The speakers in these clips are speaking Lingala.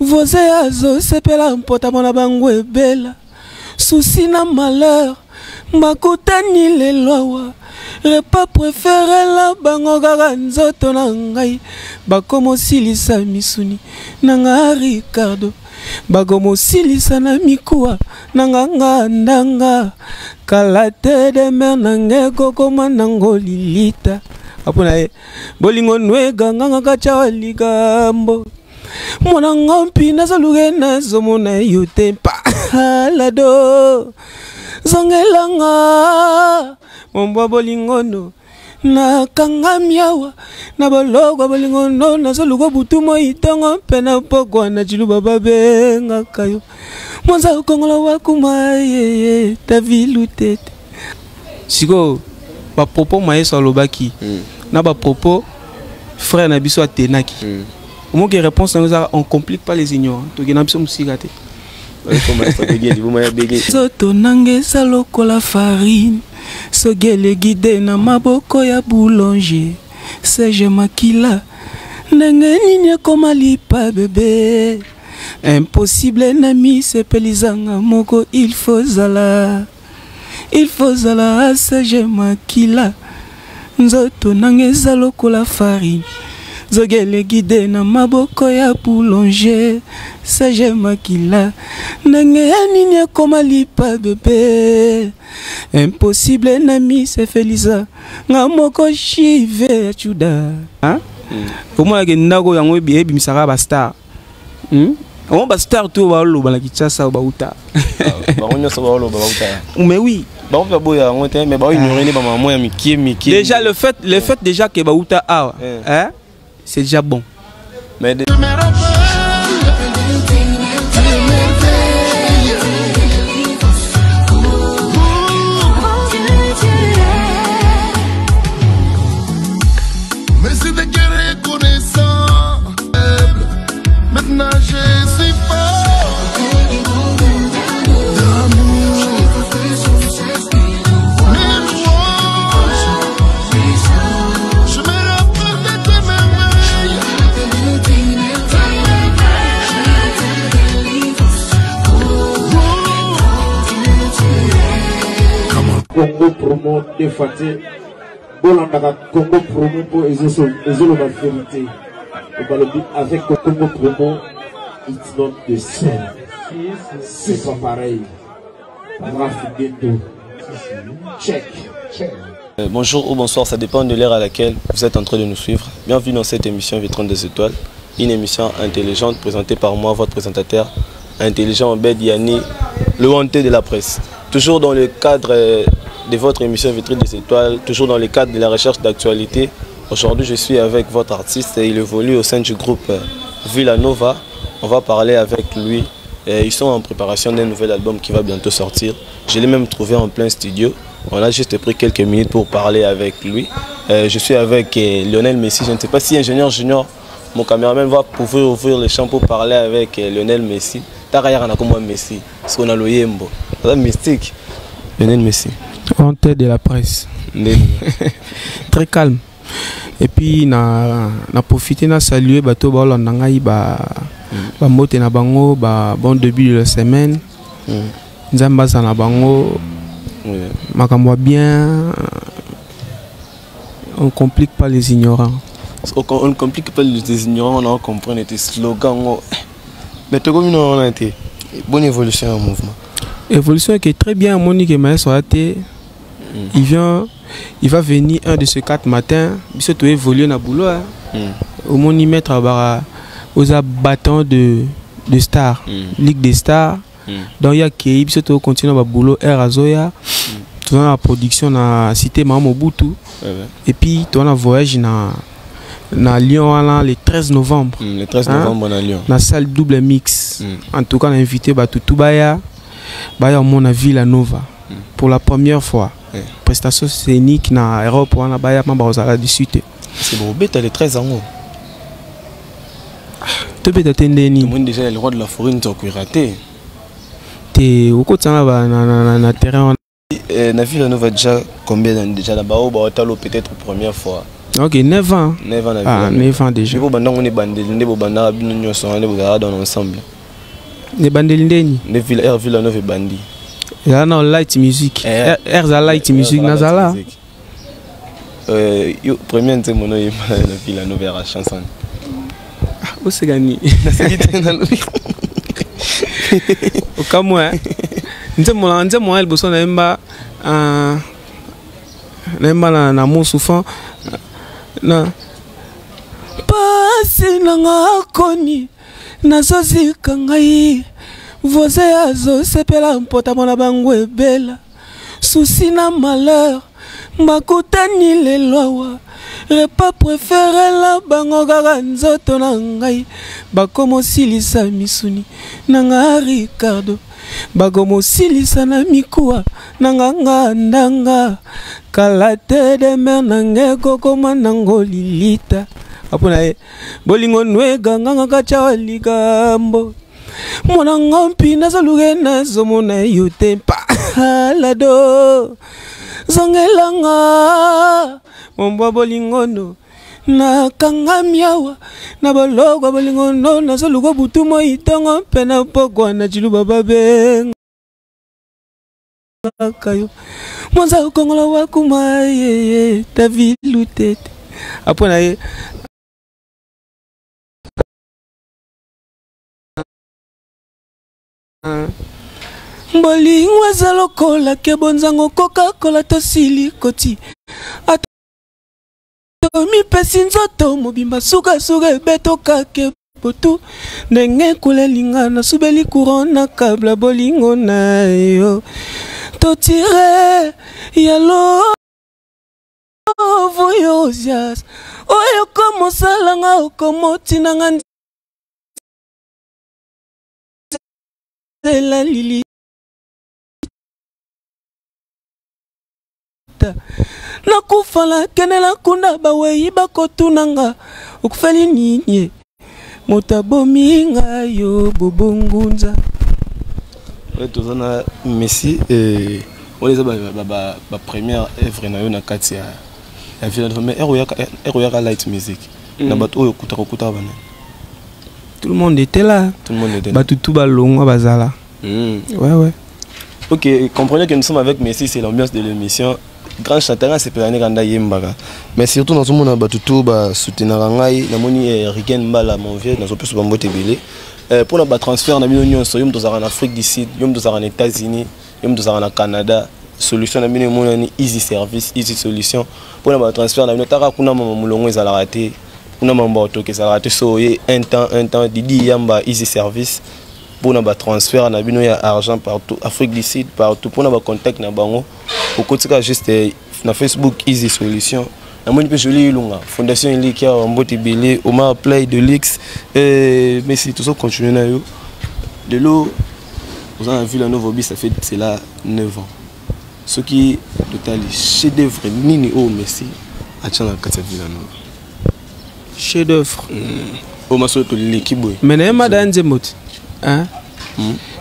Voisin azo sepela mpota mona bango ebela. Souci na malheur, makutani leloa. Repas préféré la bango kaka nzoto na ngai. Bakomo silisa misuni nanga Ricardo. Bakomo silisa na mikuwa nanga ndanga. Kalate de mer nange kokoma nango lilita. Apona bolingo nwega nganga kacha ligambo. Mwana ngompi nazaluge nazomona yote pa lado. Zongelanga Momba bolingono na kanga miawa na bologo bolingono na zalugo butumo itongo pena pokwa na chiluba babenga kayo mwanza ukongola wakuma ye ta vilutete siko ba propos maestro lobaki na ba propos frère na biso atenaki au que réponse on complique pas les ignorants to gena biso musikate Soto nange saloko la farine Sogele guide na maboko ya boulanger Seje makila Nenge nini koma lipa bébé Impossible nami sepelizanga moko il faut zala Seje makila Nzoto nange saloko la farine Zogele guide na maboko ya boulanger Sage makila Nenge nini koma lipa bébé Impossible nami se felisa Nga moko chive chuda Pour moi la ndako yango ebi misaka ba star On ba star tout ba lo ba la kitasa ba uta Ba onyo so ba lo ba uta Mais oui ba on va boya ngote mais ba ignorer les ba maman ya miki. Déjà le fait déjà que ba uta hein c'est déjà bon. Mais merci de que reconnaissant. Maintenant je suis fort. Je me rappelle de tes merveilles. Congo promo défaté. Bolanda Congo promo pour Ezolo la vérité. Avec le Congo promo, it's not the same. C'est pas pareil. Check. bonjour ou bonsoir, ça dépend de l'heure à laquelle vous êtes en train de nous suivre. Bienvenue dans cette émission Vitrine des Étoiles, une émission intelligente présentée par moi, votre présentateur, intelligent Obed Yanni, le hanté de la presse. Toujours dans le cadre de votre émission Vitrine des Étoiles, toujours dans le cadre de la recherche d'actualité. Aujourd'hui, je suis avec votre artiste et il évolue au sein du groupe Villanova. On va parler avec lui. Ils sont en préparation d'un nouvel album qui va bientôt sortir. Je l'ai même trouvé en plein studio. On a juste pris quelques minutes pour parler avec lui. Je suis avec Lionel Messi. Je ne sais pas si Ingénieur Junior, mon caméraman, va pouvoir ouvrir le champ pour parler avec Lionel Messi. Tarayara comme Messi. Ce qu'on a l'Oyembo. C'est mystique. Lionel Messi. En tête de la presse. Très calme. Et puis, na profité na saluer bateau ba nangai ba mote na bango ba bon début de la semaine. Nzamba na bango. Makamwa bien. On complique pas les ignorants. On ne complique pas les ignorants, on comprend tes slogans. Mais tu on a été bonne évolution au mouvement. Évolution qui est très bien, Monique et Maël sont il va venir un de ces 4 matins, il se trouve évoluer dans le boulot. Au moins, il mettre aux abattants de stars, Ligue des stars. Donc, il y a qui se trouve continuer dans le boulot, Air Azoya, dans la production dans la cité Mamobutu. Et puis, tu as un voyage dans Lyon le 13 novembre. Le 13 novembre à Lyon. Dans la salle double mix. En tout cas, on a invité Toutou Baya, mon Villanova, pour la première fois. Prestation scénique dans l'aéroport, on a discuté. C'est bon, tu as les 13 ans. Tu peux t'attendre. Tu déjà le roi de la forêt, tu as raté. Tu es au côté de terrain. Na Villanova déjà combien d'années déjà là-bas, peut-être première fois. Ok, 9 ans. 9 ans. Ah, 9 ans déjà. Vous bandez on est bandé, vous bandez nous sommes dans ensemble. Les bandé l'indéni. Les Villeneuve et bandi. Il y a non light music. Erza light music nazala. Premier c'est mon nom est la Villeneuve à chanson. Où c'est gagné? Au cas moi. Nze moi elle bosse na emba na mo souffrant na pasi nanga koni nazozika ngai voisin azo sepela mpota mona bango ebela souci na malheur makutani lelwa repas préféré la bango kaka nzoto na ngai bakomo silisa misuni nanga Ricardo bakomo silisa na mikuwa nanga ndanga kalate de mer nange kokoma nango lilita apona bolingo nwega nganga kacha ligambo mona ngompi nazaluge nazomona yote pa lado zongelanga mombo bolingono na kanga miawa na bologo bolingono nazalugo butumo itongo pena pokwa na chiluba babe kayo mwanza ukongola wakuma ye ta vilutete apona ye bolingo ezalokola ke bonzango Coca-Cola to silikoti mi pesi nzoto mobimba suka ebetoka ke potu ndenge kulelinga na subeli courant kabla bolingo na yo totire yalo voyosias oyo komosalanga okomotinanga nzela lili nakufala kenela kunda bawei bakotunanga ukufeli ninye motabomi ngayo bobongunza tozana Messi et on les a ba première œuvre na yo na kati ya Villeneuve mais eroyaka light music na bato oyo kuta bana tout le monde était là batutu balongwa bazala ouais ok comprenez que nous sommes avec Messi, c'est l'ambiance de l'émission. Grand chanteur c'est Pelane Kanda Yembaga mais surtout dans ce monde batutu ba soutenir ngai na moni Rigen Mbala mon vieux dans plus ba mbote belé pour la transfert na bino nyonso yom tozara en Afrique du Sud yom tozara en États-Unis yom tozara en Canada solution na bino mona ni easy service easy solution pour la transfert na bino taka kuna mama mulongo ezala raté kuna mamba otoke ezala raté so un temps Didi Yamba easy service pour na transfert na bino ya argent partout Afrique du Sud partout pour na contact na bango au quotidien juste na Facebook easy solution na moni pe joli lunga fondation Eliki ya Mbote Belé Omar Play de Lix mais si tout ça continue na yo de l'eau vous avez vu la nouveau bis ça fait c'est là 9 ans ce qui total chef d'œuvre nini o Messi a tchana kata Villeneuve chef d'œuvre o maso to l'équipe mais na madanze moti hein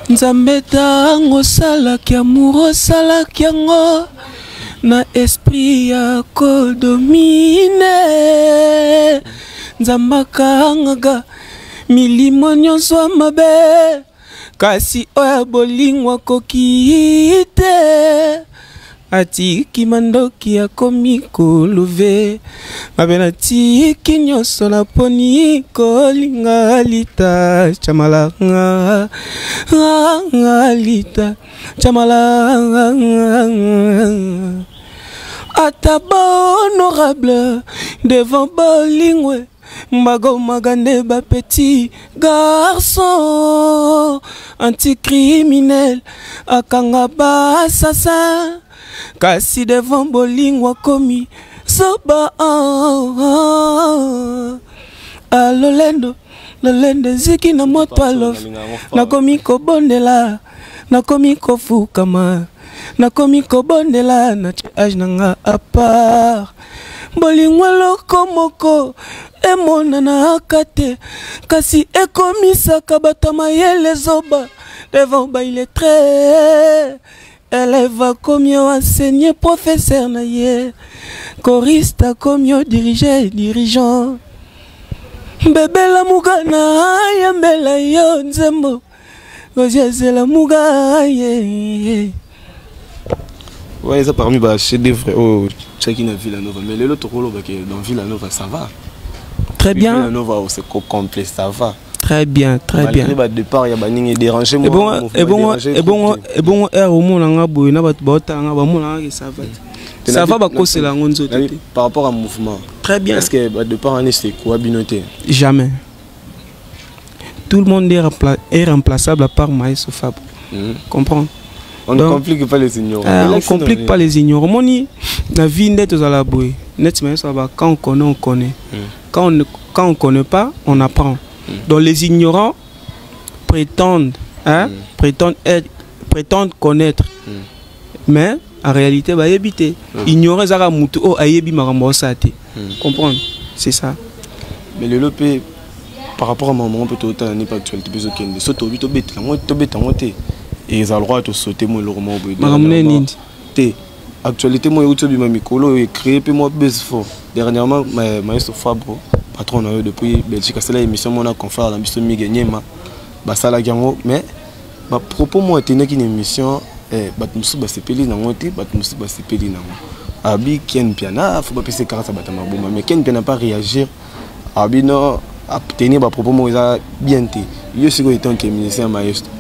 nzambe tango salaki amour salaki yango na esprit ya kodomine nzambe akangaga milimo nyonso mabe kasi oyo bolingo akoki te atiki mandoki akomi koluve mabe natiki nyonso naponi kolinga lita chamalanga lita chamalanga ataba honorable devant bolingwe Mbago magane ba petit garçon anticriminel akanga ba assassin kasi devant bolingwa komi soba alolendo lolende ziki na moto alof nakomi kobondela nakomi kofukama nakomi kobondela na age nanga apart bolingwa lokomoko emonana akate kasi ekomisaka bato mayele zoba devant ba il est très Élève comme yo enseigné professeur na ye. Choriste comme yo dirigeant. Bébé la mugana yambela yo nzembo. Ozeze la muga ye. Ouais, ça parmi les chefs-d'œuvre au Tchakina Villanova. Mais l'autre rôle dans Villanova, ça va. Très bien. Villanova, c'est complet, ça va. Très bien, très bien. Malgré le départ, il y a des dérangés. Et bon, au monde, ça va. Ça va, c'est la par rapport au mouvement. Très bien. Est-ce que le départ, c'est quoi, Binoté? Jamais. Tout le monde est remplaçable à part Maïs Fabre. Comprends? On ne complique pas les ignorants. On ne complique pas les ignorants. Moni, la vie n'est pas à la bouée. Quand on connaît, on connaît. Quand on ne connaît pas, on apprend. Donc les ignorants prétendent connaître. Mais en réalité, ils éviter. Ignorer Zara Moutou, oh, ayebi marambosate. Comprendre? C'est ça. Mais le lopé, par rapport à maman, on peut tout le temps actualité. Surtout, tu es et ils ont le droit de sauter mon roman. Actualité, moi, je suis Mikolo et créé, puis moi, fort. Dernièrement, Maestro Fabro, patron depuis Belgique, c'est l'émission mon confrère, la mission Miguel ça la gagne, mais propos moi, c'est une émission, Batmusu Basepeli, Batmusu Basepeli, Abi Ken Piana, faut pas passer 40 batama bomba, mais Ken Piana pas réagir. Abi non, à tenir propos moi, bien été. Je suis étant que ministère Maestro.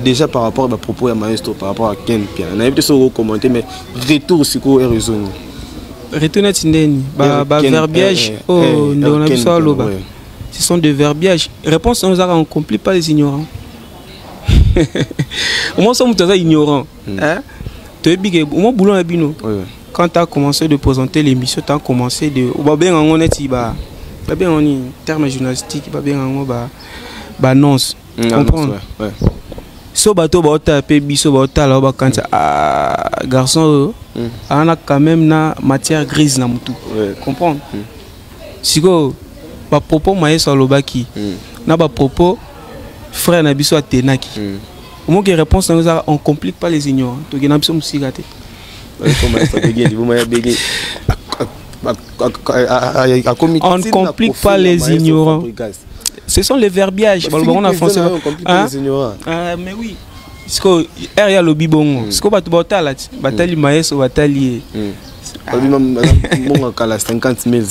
Déjà par rapport à propos à Maestro, par rapport à Ken Piana, on a peut-être commenté, mais retour sur quoi est raisonné. Retour verbiage, ce sont des verbiages. Réponse, on ne complique pas les ignorants. Au moins, sommes tous ignorants. Quand tu as commencé de présenter l'émission, tu as commencé de. On est en termes journalistiques, annonce. Comprends? So bateau tapé biso bateau là quand garçon on a quand même na matière grise na mutu comprendre siko ba propos maïso lobaki na ba propos frère na biso atenaki au moins que réponse on complique pas les ignorants to na biso musigate on ne complique pas les ignorants. Ce sont les verbiages. On a français. Mais oui. Parce que il y a le bibongo. Parce que batali batali maïs ou batali. On a 50 000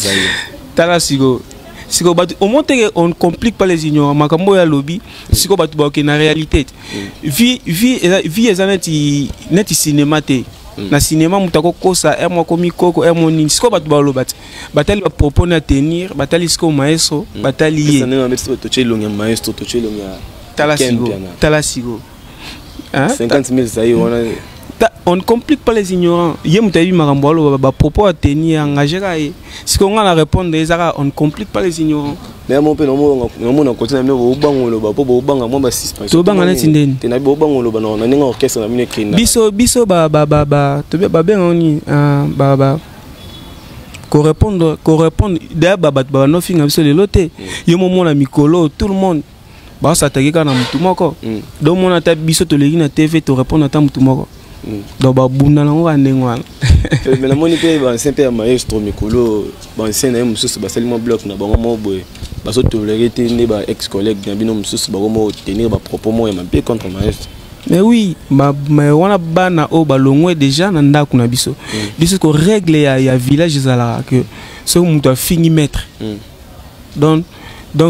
Tala sigo. Sigo bat. Au moins on ne complique pas les ignorants. Makambo ya lobby. Sigo batu ba na réalité. Vie net cinéma te. Na cinéma mutako kosa moi komi koko moi nini siko batu ba lobat batali ba propose à tenir batali siko maestro batali tala sigo 50 000 ça y on ne complique pas les ignorants yé mutabi makambo ba propos à tenir engagé ka siko on a répondre on ne complique pas les ignorants. Mais mon père on continue mais au bango lo ba po au bango moi ba suspension to banga na tindeni te na bo bango lo ba na ninga orchestre na mine krina biso to be ba ben oni ba correspondre da ba no finga biso le loté yo momo na mikolo tout le monde ba s'attaquer kana mutu moko donc mon ata biso to legi na TV to répondre ata mutu moko donc ba bunda na ngwa ndengwana mais na moni pe ba sempre ya maestro mikolo ba ancien na mususu ba salimo bloc na bango mo boy ba so tolérer te ne ba ex collègue na bino mususu ba mo tenir ba propos mo ya mabe contre maestro. Mais oui, mais on a bana au balongwe déjà na ndako na biso biso ko règle ya village zala que ce mutu a fini maître donc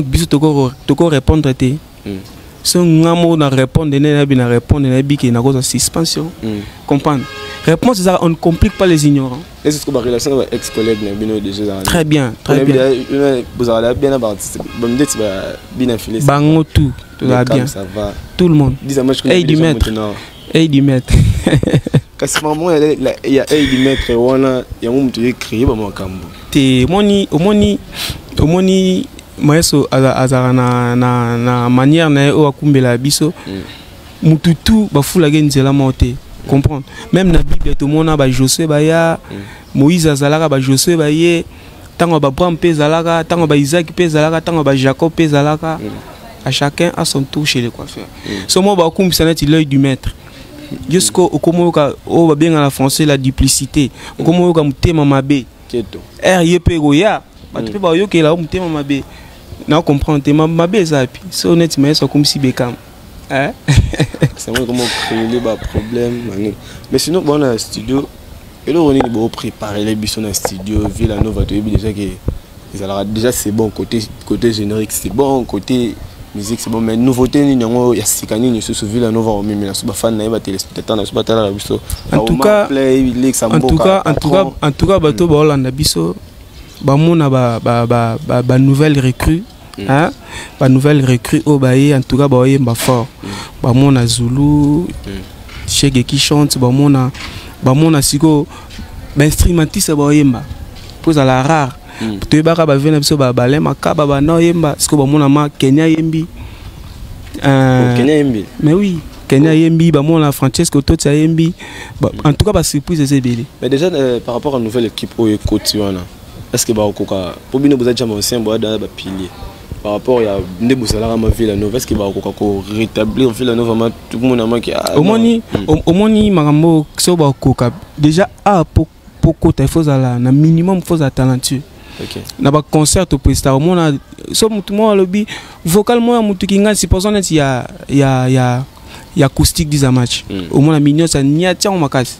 biso to ko répondre te si on a répondre na biki na cause suspension comprendre réponse ça on ne complique pas les ignorants. Est-ce que la relation avec ex collègue na bino déjà très bien vous avez bien participer bien infilé bango tout va bien ça va tout le monde et du maître kasi maman il y a du maître wana ya mutu écrit ba makambo te omoni maestro azara na manière na o akumbela biso mututu ba fula genzela moté comprendre même na bible tout monde ba Josué ba ya Moïse azalaka ba Josué ba ye tango ba Abraham pe zalaka tango ba Isaac pe zalaka tango ba Jacob pe zalaka à chacun à son tour chez les coiffeurs so mo ba akumbisa net l'œil du maître jusqu'au okomoka o ba bien en français la duplicité okomoka mutema mabe keto r yep goya ba te ba yo ke la mutema mabe na comprendre te mabe zapi so honnêtement ça comme si Beckham hein c'est moi comment créer les problèmes mais sinon bon dans le studio et là on est bon préparer les bisons dans le studio Villanova tu dis déjà que déjà c'est bon côté générique c'est bon côté musique c'est bon mais nouveauté ni nyango ya sikani ni sur Villanova au même na suba fan na ba téléspectateur na suba tala la biso en tout cas bato ba Hollande biso ba mona ba nouvelle recrue hein ba nouvelle recrue au baye en tout cas ba yemba fort ba mona Zulu Chege qui chante ba mona siko ba instrumentiste ba yemba pose à la rare tu baka ba vena biso ba balema kaba ba no yemba siko ba mona ma Kenya yembi Kenya yembi mais oui Kenya yembi ba mona Francesco Totti yembi en tout cas ba surprise c'est belé mais déjà par rapport à la nouvelle équipe au Kotiwana est-ce que ba okoka pour bino boza déjà ancien ba da ba pilier par rapport à Ndebo Salara ma Villanova est-ce que ba okoka ko rétablir Villanova ma tout le monde a qui au moni marambo so ba okoka déjà à poko ta faut ala na minimum faut à talentueux. OK. Na ba concert au prestar au mona so mutu mo lobby vocalement ya mutu kinga supposons net ya acoustique du match. Au mona minio ça nia tia makasi.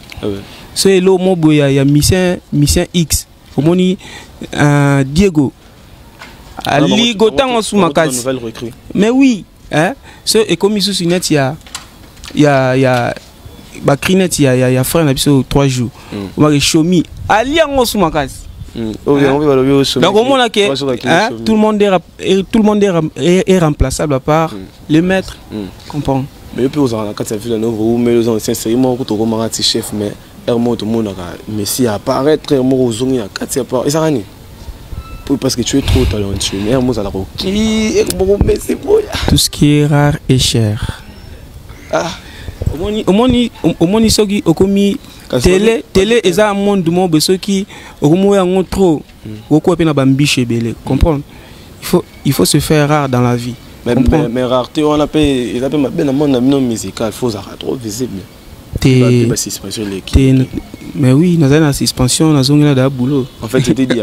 So elo mo boya ya mission X. Au moni Diego Ali Gotan sous makasi. Mais oui, hein so et comme sous net ya ba crinet ya frère na biso 3 jours. On va chomi Ali en sous makasi. Donc au moins que tout le monde est remplaçable à part le maître. Comprends. Mais peut aux en quatre Villanova ou mais les anciens sérimon ko to ko chef mais hermo tout le monde mais si apparaître hermo aux on y a quatre part et ça rani parce que tu es trop talentueux mais hermo ça la qui mais c'est beau tout ce qui est rare et cher. Ah au moins soki okomi télé est un monde du monde ceux qui ont trop beaucoup na bambiche belé comprendre il faut se faire rare dans la vie mais rareté on appelle ils appellent bien dans monde musical faut ça trop visible mais oui dans une suspension dans zone là boulot en fait c'était dit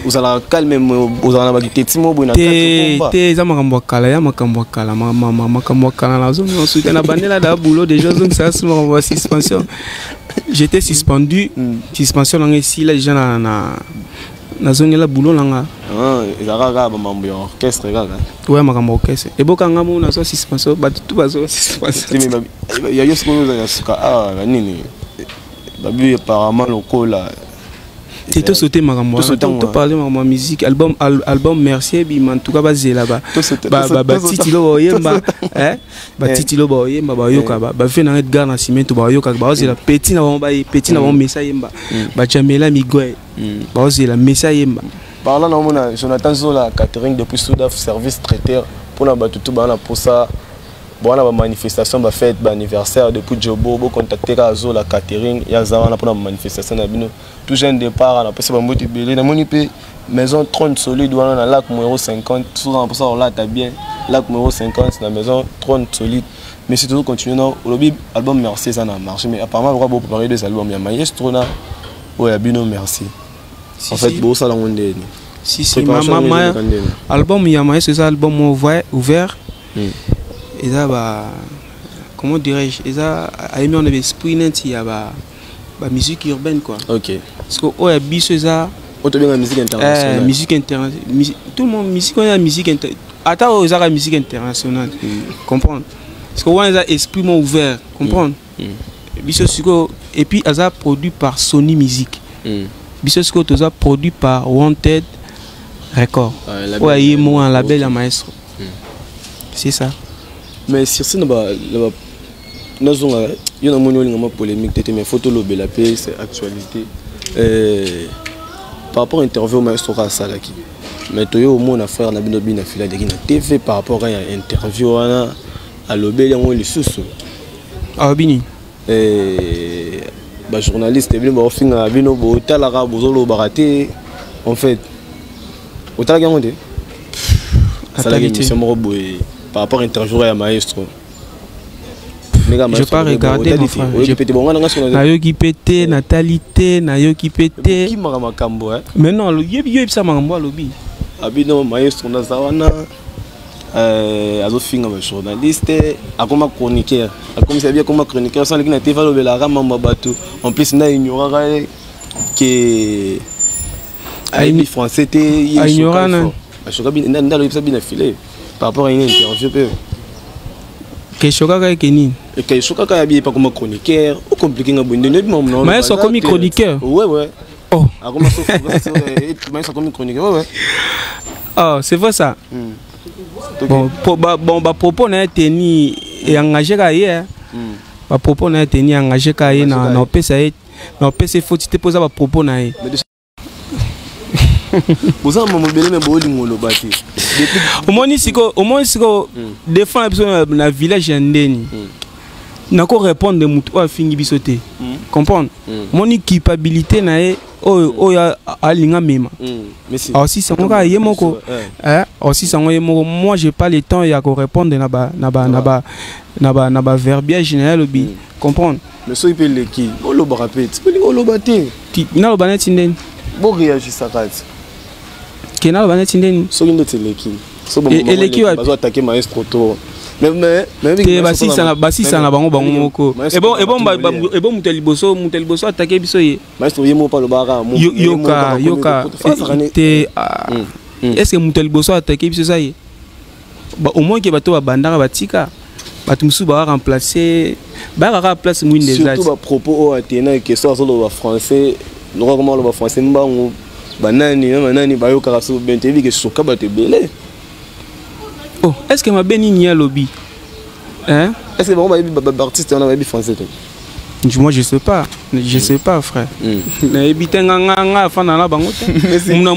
vous allez calmer vous allez ba tetimo bona te za makambo kala ya makambo kala makambo kala la zone on soutient na banela da boulot déjà zone ça sur suspension j'étais suspendu suspension dans ici là déjà na zone là boulot là ezaka ba mambo ya orchestre kaka ouais makambo orchestre et bokanga mo na so suspension ba tout ba so suspension ya yosko ya suka nini babu apparemment lokola Tito sauté makambo to parler makambo musique album Mercier bi en tout cas bazela ba titilo yemba ba titilo ba yemba ba yoka ba fait na Edgar Nascimento ba yoka ba ozela petit na bon message yemba ba Jamela Migwe ba ozela message yemba parlant na mona Jonathan Zola catering depuis Soudaf service traiteur pour na batutu ba na pour ça bon on a une manifestation ba fête ba anniversaire depuis Jobo bo contacter ka Zola catering ya za na pour na manifestation na bino tout jeune départ on a passé ba moti belé na moni pe maison 30 solide wana na lac numéro 50 souvent pour ça on là ta bien lac numéro 50 la maison 30 solide mais c'est toujours continuer non au lobby album Merci ça n'a marché mais apparemment on va beaucoup préparer deux albums ya Maestro na ouais ya bino Merci en fait beau ça la monde si maman album ya Maestro c'est album ouvert et ça bah comment dirais-je et ça a mis en esprit net il y a bah musique urbaine quoi. OK. Parce que oh y a biso ça auto bien la musique internationale. Musique internationale tout le monde musique on a musique attends aux la musique internationale. Comprendre. Parce que on a esprit ouvert, comprendre. Biso siko et puis ça produit par Sony Music. Biso siko tout ça produit par Wanted Record. Ouais, il y a un label à Maestro. C'est ça. Mais sur ce il y a une polémique mais photo la paix c'est actualité par rapport à l'interview Maestro Salaki mais tu au moins un frère na binobi na fila de na TV par rapport à interview à l'obé yango le susu ah bini ba journaliste bino ba finga bino bo talaka bozolo baraté en fait au talaka ngonde ça la émission par rapport à l'interview à Maestro Je pas regarder mon frère. Nayoki pété, natalité, nayoki pété. Qui m'a makambo hein? Mais non, le yeb ça makambo lobi. Abino maestro na zawana. Azofinga ba journaliste, akoma chroniqueur. Comme ça bien comme chroniqueur, sans que TV lo la rama mabatu. En plus na ignorera que aïe français té ignorant. Je crois bien dans le bien affilé par rapport à une interview peu. Que choka ka keni. Et que choka ka bien pas comme chroniqueur, ou compliqué ngabonde non. Mais c'est comme chroniqueur. Ouais. Oh. Akoma sauf mais c'est comme chroniqueur ouais. Ah, c'est vrai ça. Bon, propos na teni et engagé ka hier. Ba propos na teni engagé ka hier na PC faut te poser ba propos na hier. Vous avez mon bébé mais boli ngolo bati. Au moins siko défendre personne na village ndeni. Nako répondre de mutu a fingi bisoté. Comprendre? Mon culpabilité na e oya alinga mema. Aussi sango yemoko. Aussi sango yemoko. Moi j'ai pas le temps ya ko répondre na ba verbiage général obi. Comprendre? Mais so il peut le qui. O lo ba répète. O lo bati. Ti na lo banet ndeni. Bo réagir ça kat. Kena lo banet ndeni. So ngi ndote le qui. So ba mo attaquer maestro to. Mais basi sana bango moko et bon muteliboso attaquer biso ye maestro yemo pa lo bara yoka te est-ce que muteliboso attaquer biso ça ye ba au moins que bato ba bandara batika bato musu ba remplacer ba place mwinde des surtout ba propos au atena que ça sur le français normalement le français mbango banani ba yoka so bentevi que soka ba te belé. Oh, est-ce que ma béni n'y a lobby? Hein? Est-ce que bon artiste on a français? Moi je sais pas. Je sais pas frère. Na ebité nga fa na la bango te. Muna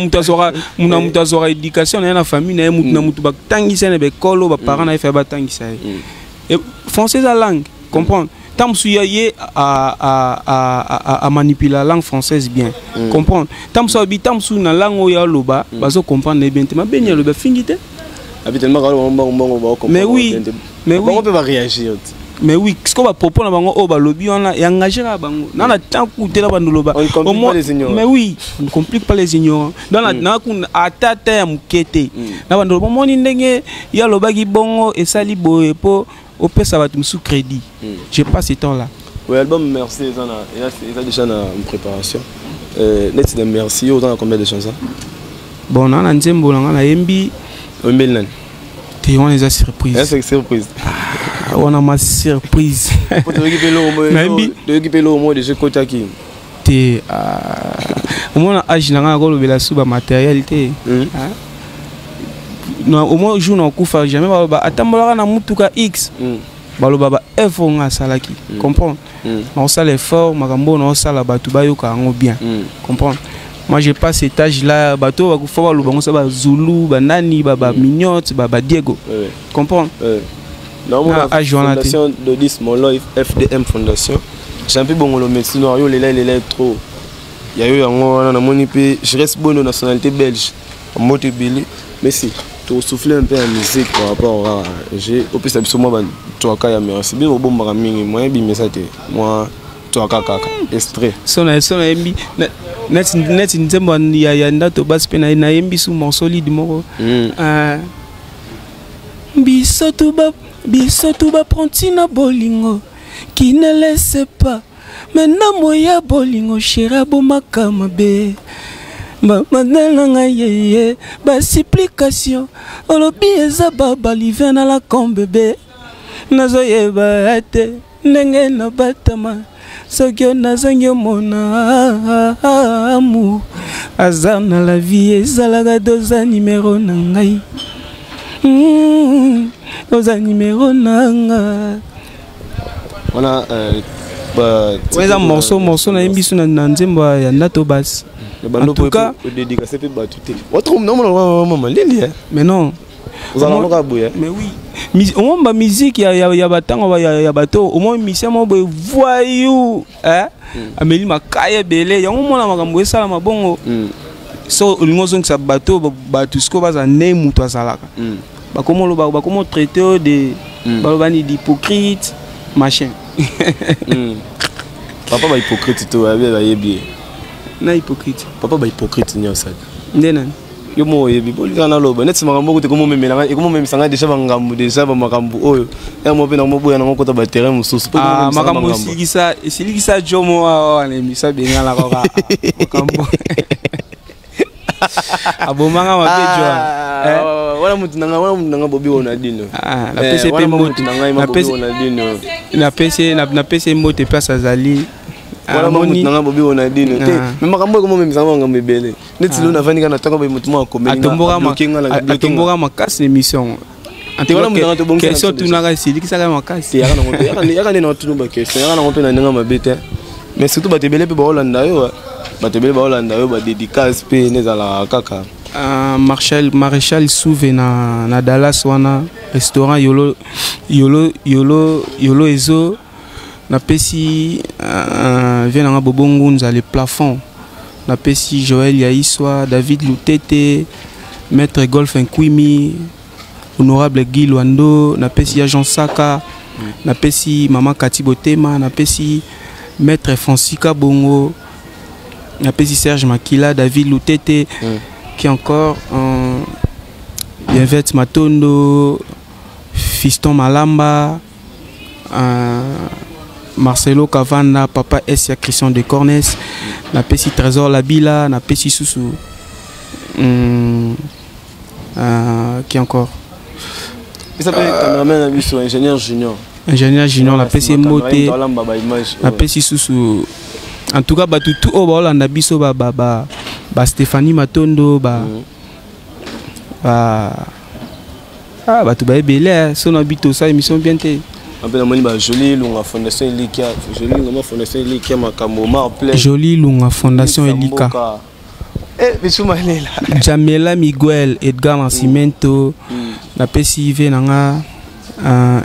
mutazora éducation na famille na mutu ba tangisa na be kolo ba parents na fa ba tangisa. Et français la langue, comprendre. Tant que à manipuler la langue française bien, comprendre. Tant que na langue ya loba, bazo comprendre bien. Ma béni loba fingité. Mais oui, on peut réagir. Mais oui, ce qu'on va proposer à bango lobby on a engagé à bango. Dans la temps coûter la bandoloba. Mais oui, on ne complique pas les ignorants. Dans la na kun atata ya mukete. Na bandoloba moni ndenge ya lobaki bongo et sali boye po au pesa batum sous crédit. J'ai pas ce temps là. Oui, album merci Zana. Il a déjà en préparation. Net de merci autant combien de chansons? Bon, on a nzembo na yembi. On a des surprises. C'est surprise. On a ma surprise. Pour te récupérer le mot de ce côté qui. Au moins, âge n'a pas la sous matérialité. Au moins, jour n'a pas jamais. Attends, na mutuka X. Baloba F on a salaki. Comprends? On sait l'effort, magambo on sait la batuba yoka bien. Comprends? Moi j'ai pas cet âge là, bateau va faut le bango ça va Zulu, banani, baba Mignotte, baba Diego. Comprends? Non, moi la fondation de 10 mon life FDM fondation. J'ai un peu bon le médecin noir, il est trop. Il y a eu un mon IP, je reste bonne nationalité belge. En mode Billy, mais si tu souffles un peu en musique par rapport à j'ai au plus absolument moi toi kaya merci bien au bon marami moi bien ça moi toi kaka extrait. Sona mbi net nzembo ya ndato bas pe na yembi sous mon solide moko biso tout ba prontina bolingo qui ne laisse pas maintenant moya bolingo chera bo makama be mamananga yeye ba supplication olobi eza baba live na la kombebe nazo yeba ate ndenge na batama Sokyo nazangi mona amour Azar na la vie ezalaga doza numéro na ngai doza numéro na nga. On a ouais, un morceau na yembisu na nzembo ya ndato bas. En tout cas, dédicacer pe batute. Autre non mais non. Mais oui, au moins la musique ya batango ya bato au moins mission mo voyou ameli makaya belé ya mona makambo esala mabongo so olingozo sa bato batusko baza ne muto azalaka bakomo traiter de balobani d'hypocrite machin. Papa va hypocrite toi, va yebi. Na hypocrite. Papa va hypocrite ni ça. Ndena. Yo mo yebi boli kana loba net makambo ko te komo memela e komo memisanga déjà bangambu déjà ba makambu oyo. Ya mo pe na mo boya na ko ta ba terrain mususu. Ah makambo silikisa jomo wa na misa bengala ko ka. Makambo. Abomanga mabejo. Wala mutu nanga bobi ona dino. Ah la PCP moto nanga bobi ona dino. Na PC moto place azali. Wala mutu nanga bobi ona dino. Te mais makambo ko mo memisanga ngambo ebele. Neti lo na vani kana taka ba mutu mo akomeli. Atomboka makasi émission. Question tunaka silikisa makasi. Yaka na tunu ba question. Yaka na ngompe na nanga mabete. Mais surtout ba tebele pe ba Holanda yo. Ba tebele ba Holanda yo ba dédicace pe nezala kaka. Maréchal Souve na Dallas wana restaurant yolo ezo na pesi vient na bobongunza le plafond na pesi Joël Yaiswa David Lutete maître Golf Nkwimi honorable Guy Luando na pesi Jean Saka na pesi maman Kati Botema na pesi maître Francika Bongo na pesi Serge Makila David Lutete qui encore Bienvet Matondo, Fiston Malamba, Marcelo Cavana, Papa Essia Christian de Cornes, na Pessi Trésor Labila, na Pessi Soussou. Qui encore? Il s'appelle cameraman ingénieur junior. Ingénieur junior, la Pessi Moté, la Pessi Soussou. En tout cas, tout au bas, on a biso ba Stéphanie Matondo tu vas belé son habito ça émission bien té appelle moni ba Jolie Lunga Fondation Elika Jolie Lunga Fondation Elika makambo mar plein Jolie Lunga Fondation Elika Bisoumalela Jamela Miguel Edgar Nascimento na PCV nanga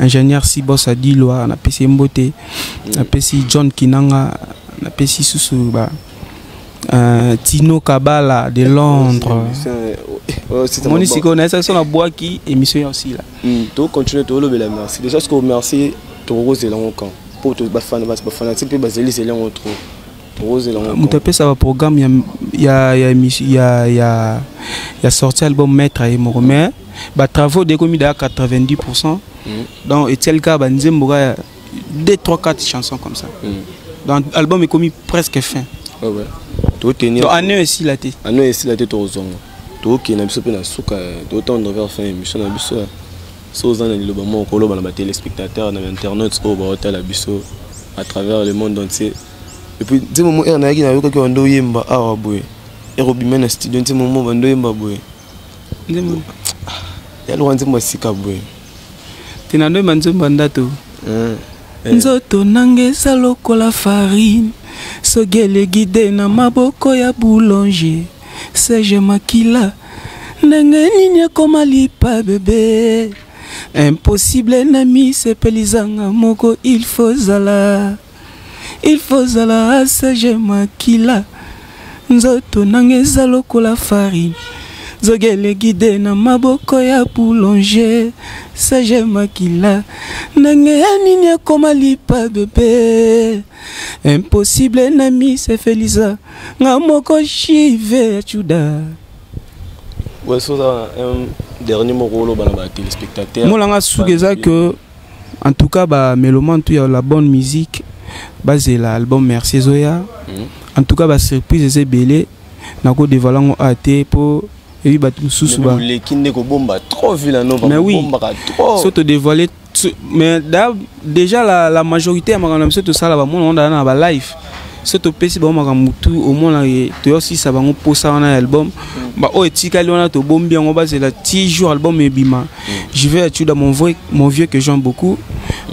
ingénieur Sibos Adilwa na PC Mbote na PC John Kinanga na PC Susu ba Tino Kabala de Londres. Moni siko na ça son aboa qui émission aussi là. To continuer to le merci. Déjà ce que merci to rose là encore. Pour to ba fanatique pe bazeli c'est là on trouve. To rose là encore. Mutape ça va programme il y a sorti album maître et mais ba travaux de commis à 90%. Donc et tel cas ba nzemboga 2 3 4 chansons comme ça. Donc l'album est commis presque fin. Ouais. Donc année aussi la tête. Année aussi la tête au zone. Donc il y a biso pe na suka d'autant de vers fin émission na biso. So zana le moment ko lo ba na téléspectateurs na internet au ba hôtel biso à travers le monde entier. Et puis dis moment er na yaki na yoka ko ndo yemba awa boy. Et robimé na studio dis moment ba ndo yemba boy. Ndemo. Ya lo wanze mo sika boy. Tina ndo manzomba ndato. Nzoto nangeza lokola farine sogele guide na maboko ya boulanger Serge Makila ndenge nini koma lipa bébé impossible na mi sepelizanga moko il faut zala Serge Makila nzoto nangeza lokola farine zogele guide na maboko ya boulanger Serge Makila ndenge nini koma lipa bébé impossible na mi se feliza nga moko chive chuda. Ouais, ça un dernier mot rolo ba na téléspectateurs. Moi langa sougeza que en tout cas ba meloman tout ya la bonne musique basé l'album Merci Zoya. En tout cas ba surprise c'est belé nako dévalant até pour et bah tout sous bas. Les kinde ko bomba trop vilain mais oui. Surtout dévoiler mais déjà la majorité à ma tout ça là on a na live surtout PC ba makamutu au moins to aussi ça va on poser un album bah oh etika lona to bombi on va c'est la 10 jours album et bima je vais étudier mon vieux que j'aime beaucoup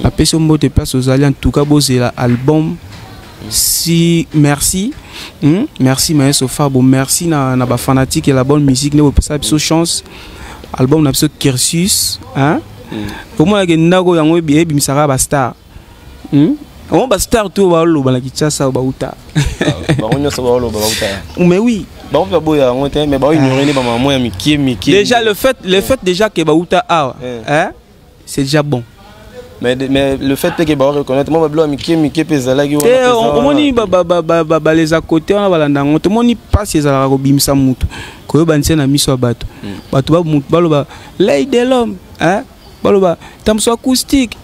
la personne mot de place aux alliés en tout cas c'est l'album si merci merci mais Sofa bon merci na ba fanatique et la bonne musique ne pas ça chance album na Kirsus hein comment la ndako yango ebi misaka ba star on ba star tout ba lo ba la kitasa ba uta ba on ça ba lo ba uta mais oui ba on fait boya on mais ba ignorer ba maman ya miki déjà le fait déjà que ba uta hein c'est déjà bon Mais le fait que je reconnaître, moi, je vais Mickey Pezalagi. On dit les à côté, on va l'andang. Tout le monde passe ces arabes, ça moutou. Quand on va na miso bateau. Bateau va moutou, baloba. L'œil de l'homme, hein? Baloba. Tamso acoustique.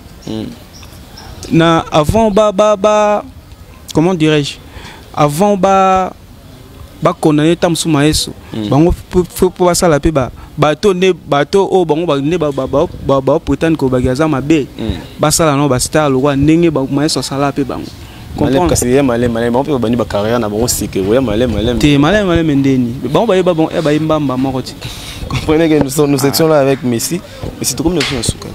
Na avant comment dirais-je? Avant condamner Tamsou Maeso. Bango faut passer la paix bateau oh bango ba prétendre ko bagaza mabe. Ba sala no ba star lo wa ndenge ba Maeso sala paix bango. Comprendre parce que malé on peut bani ba carrière na bango sike ouais malé te malé ndeni. Bango ba bon e ba imbamba moko ti. Comprenez que nous étions là avec Messi tout comme nous sommes en souka.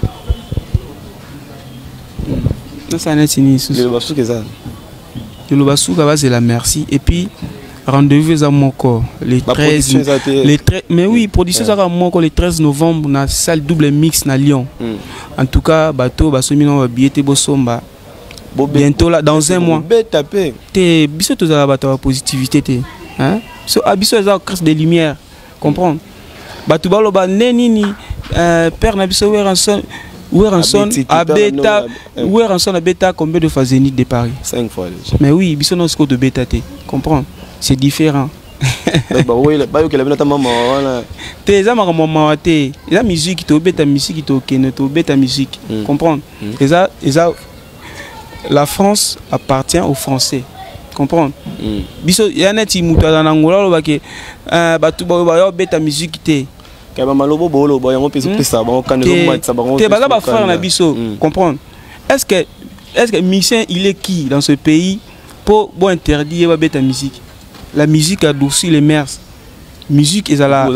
Non ça n'est ni sous. Le basuka ça. Le basuka va c'est la merci et puis rendez-vous à mon corps les 13 mais oui production ça mon corps les 13 novembre na salle double mix na Lyon. En tout cas bateau basomino billet bosomba bientôt là dans un mois te biso to za bateau positivité te hein so abiso za crise de lumière comprendre bateau baloba neni père na biso Weranson à Beta combien de fois Zénith de Paris 5 fois déjà. Mais oui biso non score de Beta te comprendre. C'est différent. La musique, ta musique, ta musique. Comprendre? La France appartient aux Français. Comprendre? Biso yaneti muta na Angola lo ke batu ba beta musique te. Kaba malobo bolo ba yango pesa pesa ba kan zo matsa ba. Te ba frère na biso. Comprendre? Est-ce que musicien il est qui dans ce pays pour interdire ba beta musique? La musique a adouci les mœurs. Musique est à la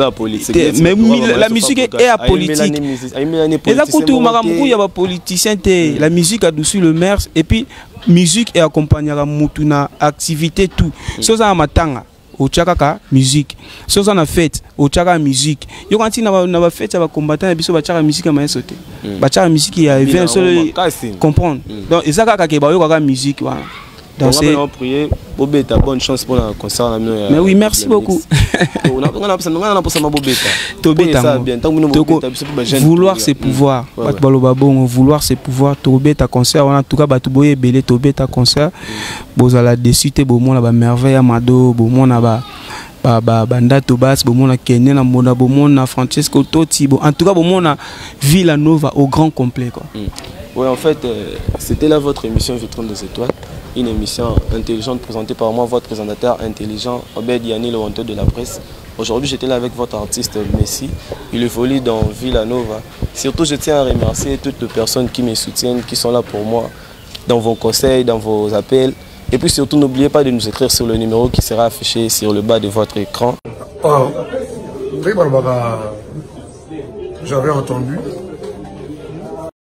mais la musique est à politique. Et là quand tu maramou il y a pas politicien te la musique a adouci le mœurs et puis musique est accompagnée à mutuna activité tout. So ça matanga au tchaka musique. So ça na fête au tchaka musique. Yo quand na fête ça va combattre biso ba tchaka musique ma sauter. Ba tchaka musique il y a event solo comprendre. Donc ezaka ka ke ba yo ka musique voilà. Donc c'est prier Bobeta bonne chance pour le concert. Mais oui merci beaucoup. Vouloir c'est pouvoir. Vouloir c'est pouvoir. Tobeta concert on a tout cas batuboye belé Tobeta concert. Bozala dessus te bo mona ba merveille amado bo mona ba banda Tobas bo mona Kenya na mona bo mona Francesco Totti en tout cas bo mona Villanova au grand complet quoi. Ouais en fait c'était là votre émission Vitrine des Étoiles. Une émission intelligente présentée par moi, votre présentateur intelligent, Obed Yanni, le honteux de la presse. Aujourd'hui, j'étais là avec votre artiste Messi. Il évolue dans Villanova. Surtout, je tiens à remercier toutes les personnes qui me soutiennent, qui sont là pour moi, dans vos conseils, dans vos appels. Et puis surtout, n'oubliez pas de nous écrire sur le numéro qui sera affiché sur le bas de votre écran. J'avais entendu